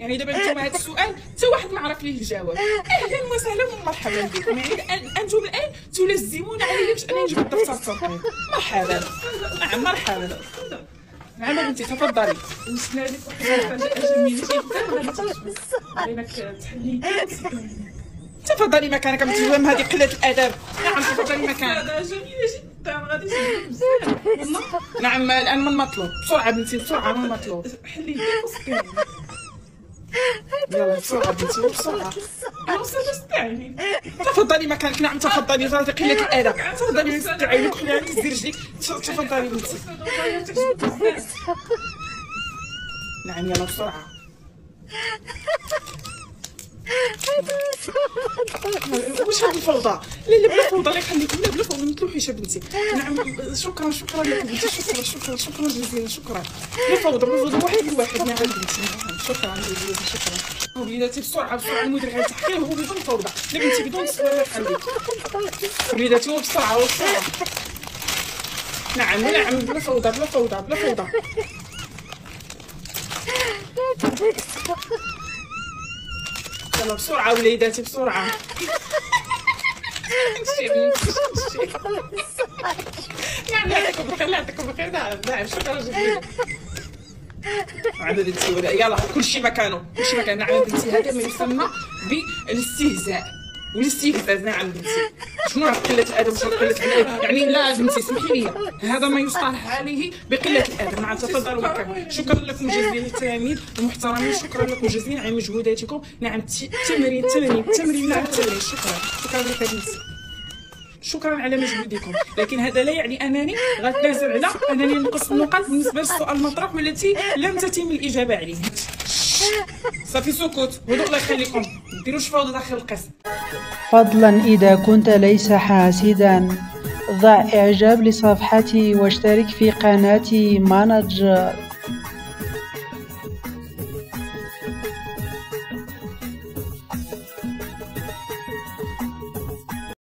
يعني دابا نتوما هذا السؤال حتى واحد ما عرف ليه الجواب. اهلا وسهلا ومرحبا بكم. يعني انتم الان تلزمون علي باش انا نجيب الدفتر الترقيم. مرحبا. نعم مرحبا. نعم بنتي تفضلي. وصلنا لك واحد الحاجه جميله جدا غادي تحلي. تفضلي مكانك بنتي. هذه قله الادب. نعم تفضلي مكانك. جميله جدا غادي بزاف والله. نعم الان من المطلوب؟ بسرعه بنتي بسرعه من المطلوب. حلي يدك يلا بسرعه بنتي بسرعه. يا استاذه استعيني. تفضلي مكانك. نعم تفضلي. هذه قله الادب. تفضلي سدي عينك وخليها تهزي رجليك. تفضلي بنتي. نعم يلا بسرعه. واش هاد الفوضى؟ لا لا بلا فوضى الله يخليك. لا بلا فوضى ما تلوحيش بنتي. نعم شكرا شكرا لك بنتي. شكرا شكرا شكرا جزيلا. شكرا. بلا فوضى بلا فوضى. واحد لواحد. نعم بنتي. شكرا جزيلا. شكرا. وليداتي بسرعه بسرعه المدير غيتحقق هو بدون فوضى. لا بنتي بدون تصوير الله يخليك. وليداتي وبسرعه وبسرعه. نعم نعم بلا فوضى بلا فوضى بلا فوضى. يلا بسرعة وليداتي بسرعة. نعم يعطيكم بخير يعطيكم بخير. نعم شكرا جزيلا. نعم بنتي يلا كلشي مكانه كلشي مكانه. نعم بنتي هذا ما يسمى بالاستهزاء والاستفزاز. نعم بنتي شنو قلة الأدب وشنو قلة الأدب؟ يعني لا بنتي اسمحي لي هذا ما يصطلح عليه بقلة الأدب. نعم تفضلوا مكانكم. شكرا لكم جزيلا التلاميذ المحترمين. شكرا لكم جزيلا على مجهوداتكم. نعم تمرين تمرين تمرين. نعم تمرين. شكرا شكرا لك بنتي. شكرا على مجهودكم. لكن هذا لا يعني انني غنتنازل على انني نقص النقاط بالنسبه للسؤال المطروح والتي لم تتم الاجابه عليه. صافي سكوت هدوء الله يخليكم. ما ديروش فوضى داخل القسم. فضلا إذا كنت ليس حاسدا ضع إعجاب لصفحتي واشترك في قناتي مانجر.